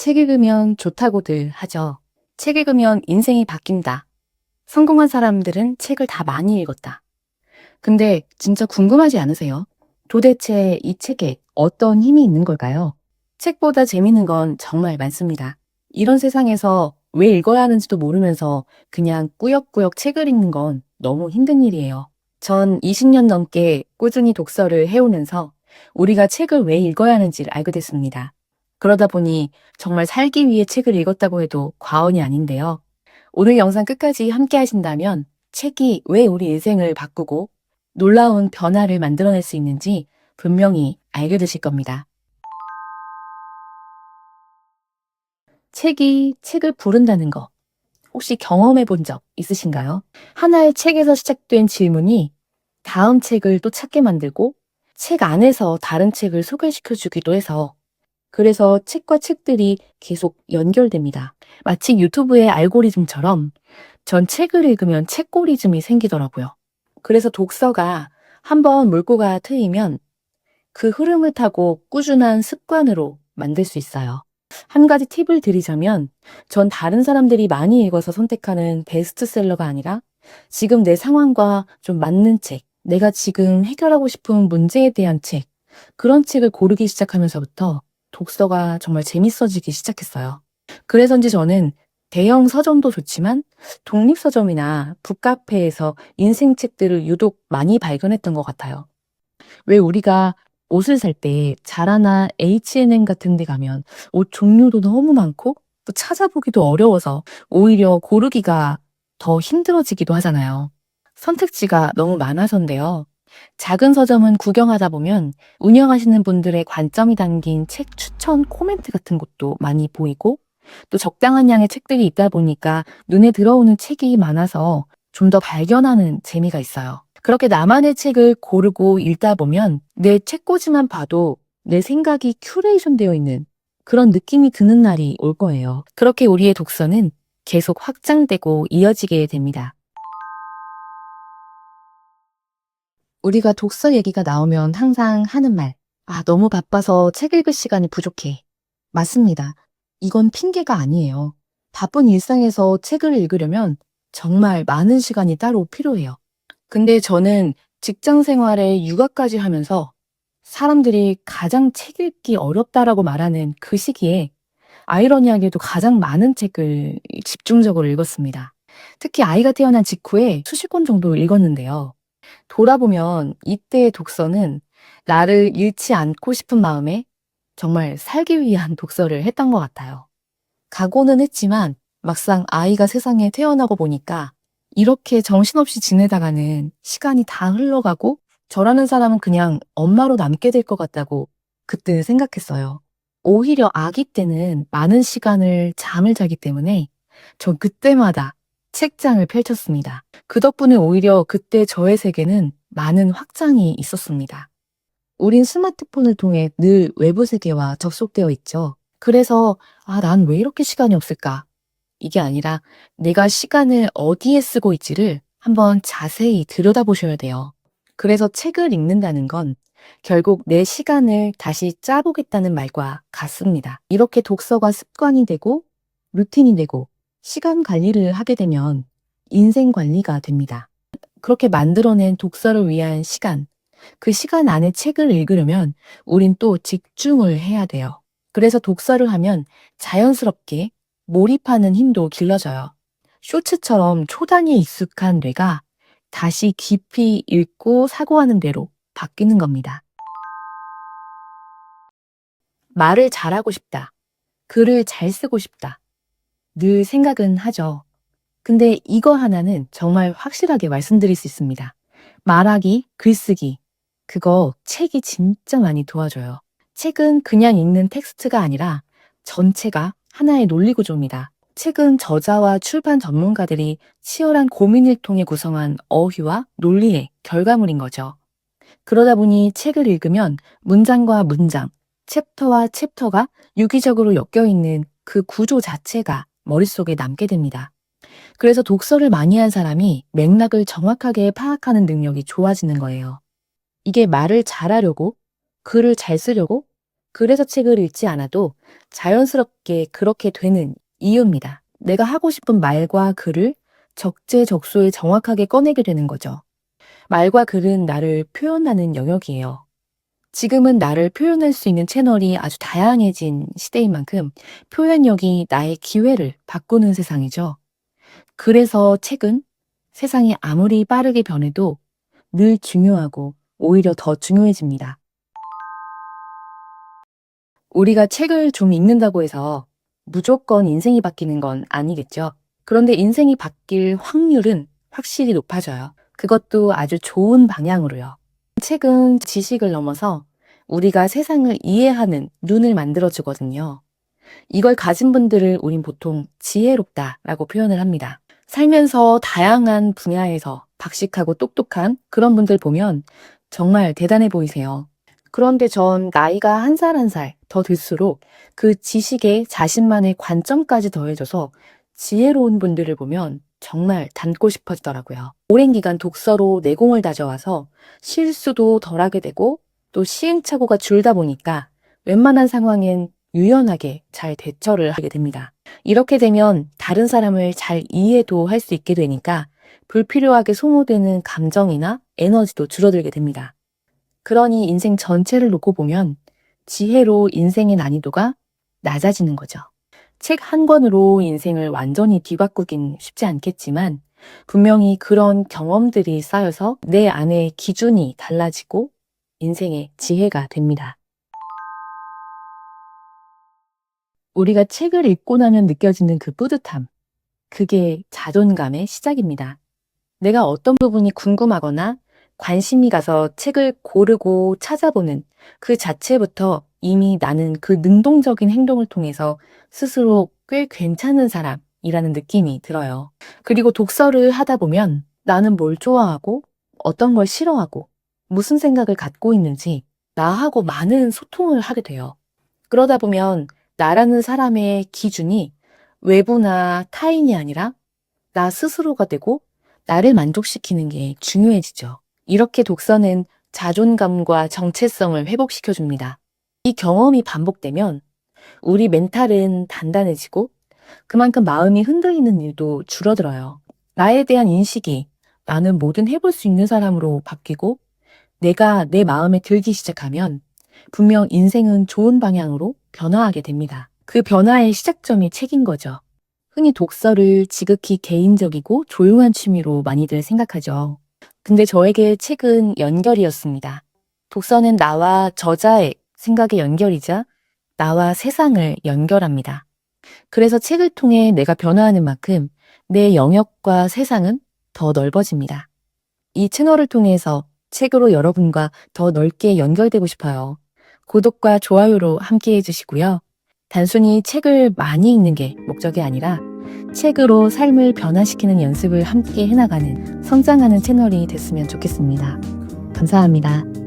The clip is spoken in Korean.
책 읽으면 좋다고들 하죠. 책 읽으면 인생이 바뀐다. 성공한 사람들은 책을 다 많이 읽었다. 근데 진짜 궁금하지 않으세요? 도대체 이 책에 어떤 힘이 있는 걸까요? 책보다 재밌는 건 정말 많습니다. 이런 세상에서 왜 읽어야 하는지도 모르면서 그냥 꾸역꾸역 책을 읽는 건 너무 힘든 일이에요. 전 20년 넘게 꾸준히 독서를 해오면서 우리가 책을 왜 읽어야 하는지를 알게 됐습니다. 그러다 보니 정말 살기 위해 책을 읽었다고 해도 과언이 아닌데요. 오늘 영상 끝까지 함께 하신다면 책이 왜 우리 인생을 바꾸고 놀라운 변화를 만들어낼 수 있는지 분명히 알게 되실 겁니다. 책이 책을 부른다는 거 혹시 경험해 본 적 있으신가요? 하나의 책에서 시작된 질문이 다음 책을 또 찾게 만들고 책 안에서 다른 책을 소개시켜 주기도 해서 그래서 책과 책들이 계속 연결됩니다. 마치 유튜브의 알고리즘처럼 전 책을 읽으면 책고리즘이 생기더라고요. 그래서 독서가 한번 물꼬가 트이면 그 흐름을 타고 꾸준한 습관으로 만들 수 있어요. 한 가지 팁을 드리자면 전 다른 사람들이 많이 읽어서 선택하는 베스트셀러가 아니라 지금 내 상황과 좀 맞는 책, 내가 지금 해결하고 싶은 문제에 대한 책, 그런 책을 고르기 시작하면서부터 독서가 정말 재밌어지기 시작했어요. 그래서인지 저는 대형 서점도 좋지만 독립서점이나 북카페에서 인생 책들을 유독 많이 발견했던 것 같아요. 왜 우리가 옷을 살 때 자라나 H&M 같은 데 가면 옷 종류도 너무 많고 또 찾아보기도 어려워서 오히려 고르기가 더 힘들어지기도 하잖아요. 선택지가 너무 많아서인데요. 작은 서점은 구경하다 보면 운영하시는 분들의 관점이 담긴 책 추천 코멘트 같은 것도 많이 보이고 또 적당한 양의 책들이 있다 보니까 눈에 들어오는 책이 많아서 좀 더 발견하는 재미가 있어요. 그렇게 나만의 책을 고르고 읽다 보면 내 책꽂이만 봐도 내 생각이 큐레이션 되어 있는 그런 느낌이 드는 날이 올 거예요. 그렇게 우리의 독서는 계속 확장되고 이어지게 됩니다. 우리가 독서 얘기가 나오면 항상 하는 말. 너무 바빠서 책 읽을 시간이 부족해. 맞습니다. 이건 핑계가 아니에요. 바쁜 일상에서 책을 읽으려면 정말 많은 시간이 따로 필요해요. 근데 저는 직장 생활에 육아까지 하면서 사람들이 가장 책 읽기 어렵다라고 말하는 그 시기에 아이러니하게도 가장 많은 책을 집중적으로 읽었습니다. 특히 아이가 태어난 직후에 수십 권 정도 읽었는데요. 돌아보면 이때의 독서는 나를 잃지 않고 싶은 마음에 정말 살기 위한 독서를 했던 것 같아요. 각오는 했지만 막상 아이가 세상에 태어나고 보니까 이렇게 정신없이 지내다가는 시간이 다 흘러가고 저라는 사람은 그냥 엄마로 남게 될 것 같다고 그때 생각했어요. 오히려 아기 때는 많은 시간을 잠을 자기 때문에 전 그때마다 책장을 펼쳤습니다. 그 덕분에 오히려 그때 저의 세계는 많은 확장이 있었습니다. 우린 스마트폰을 통해 늘 외부 세계와 접속되어 있죠. 그래서 난 왜 이렇게 시간이 없을까? 이게 아니라 내가 시간을 어디에 쓰고 있지를 한번 자세히 들여다보셔야 돼요. 그래서 책을 읽는다는 건 결국 내 시간을 다시 짜보겠다는 말과 같습니다. 이렇게 독서가 습관이 되고 루틴이 되고 시간 관리를 하게 되면 인생 관리가 됩니다. 그렇게 만들어낸 독서를 위한 시간, 그 시간 안에 책을 읽으려면 우린 또 집중을 해야 돼요. 그래서 독서를 하면 자연스럽게 몰입하는 힘도 길러져요. 쇼츠처럼 초단위에 익숙한 뇌가 다시 깊이 읽고 사고하는 대로 바뀌는 겁니다. 말을 잘하고 싶다. 글을 잘 쓰고 싶다. 늘 생각은 하죠. 근데 이거 하나는 정말 확실하게 말씀드릴 수 있습니다. 말하기, 글쓰기, 그거 책이 진짜 많이 도와줘요. 책은 그냥 읽는 텍스트가 아니라 전체가 하나의 논리 구조입니다. 책은 저자와 출판 전문가들이 치열한 고민을 통해 구성한 어휘와 논리의 결과물인 거죠. 그러다 보니 책을 읽으면 문장과 문장, 챕터와 챕터가 유기적으로 엮여있는 그 구조 자체가 머릿속에 남게 됩니다. 그래서 독서를 많이 한 사람이 맥락을 정확하게 파악하는 능력이 좋아지는 거예요. 이게 말을 잘하려고, 글을 잘 쓰려고, 그래서 책을 읽지 않아도 자연스럽게 그렇게 되는 이유입니다. 내가 하고 싶은 말과 글을 적재적소에 정확하게 꺼내게 되는 거죠. 말과 글은 나를 표현하는 영역이에요. 지금은 나를 표현할 수 있는 채널이 아주 다양해진 시대인 만큼 표현력이 나의 기회를 바꾸는 세상이죠. 그래서 책은 세상이 아무리 빠르게 변해도 늘 중요하고 오히려 더 중요해집니다. 우리가 책을 좀 읽는다고 해서 무조건 인생이 바뀌는 건 아니겠죠. 그런데 인생이 바뀔 확률은 확실히 높아져요. 그것도 아주 좋은 방향으로요. 책은 지식을 넘어서 우리가 세상을 이해하는 눈을 만들어주거든요. 이걸 가진 분들을 우린 보통 지혜롭다라고 표현을 합니다. 살면서 다양한 분야에서 박식하고 똑똑한 그런 분들 보면 정말 대단해 보이세요. 그런데 전 나이가 한 살 한 살 더 들수록 그 지식에 자신만의 관점까지 더해져서 지혜로운 분들을 보면 정말 닮고 싶어지더라고요. 오랜 기간 독서로 내공을 다져와서 실수도 덜하게 되고 또 시행착오가 줄다 보니까 웬만한 상황엔 유연하게 잘 대처를 하게 됩니다. 이렇게 되면 다른 사람을 잘 이해도 할 수 있게 되니까 불필요하게 소모되는 감정이나 에너지도 줄어들게 됩니다. 그러니 인생 전체를 놓고 보면 지혜로 인생의 난이도가 낮아지는 거죠. 책 한 권으로 인생을 완전히 뒤바꾸긴 쉽지 않겠지만 분명히 그런 경험들이 쌓여서 내 안의 기준이 달라지고 인생의 지혜가 됩니다. 우리가 책을 읽고 나면 느껴지는 그 뿌듯함, 그게 자존감의 시작입니다. 내가 어떤 부분이 궁금하거나 관심이 가서 책을 고르고 찾아보는 그 자체부터 이미 나는 그 능동적인 행동을 통해서 스스로 꽤 괜찮은 사람이라는 느낌이 들어요. 그리고 독서를 하다 보면 나는 뭘 좋아하고 어떤 걸 싫어하고 무슨 생각을 갖고 있는지 나하고 많은 소통을 하게 돼요. 그러다 보면 나라는 사람의 기준이 외부나 타인이 아니라 나 스스로가 되고 나를 만족시키는 게 중요해지죠. 이렇게 독서는 자존감과 정체성을 회복시켜줍니다. 이 경험이 반복되면 우리 멘탈은 단단해지고 그만큼 마음이 흔들리는 일도 줄어들어요. 나에 대한 인식이 나는 뭐든 해볼 수 있는 사람으로 바뀌고 내가 내 마음에 들기 시작하면 분명 인생은 좋은 방향으로 변화하게 됩니다. 그 변화의 시작점이 책인 거죠. 흔히 독서를 지극히 개인적이고 조용한 취미로 많이들 생각하죠. 근데 저에게 책은 연결이었습니다. 독서는 나와 저자의 생각의 연결이자 나와 세상을 연결합니다. 그래서 책을 통해 내가 변화하는 만큼 내 영역과 세상은 더 넓어집니다. 이 채널을 통해서 책으로 여러분과 더 넓게 연결되고 싶어요. 구독과 좋아요로 함께 해주시고요. 단순히 책을 많이 읽는 게 목적이 아니라 책으로 삶을 변화시키는 연습을 함께 해나가는 성장하는 채널이 됐으면 좋겠습니다. 감사합니다.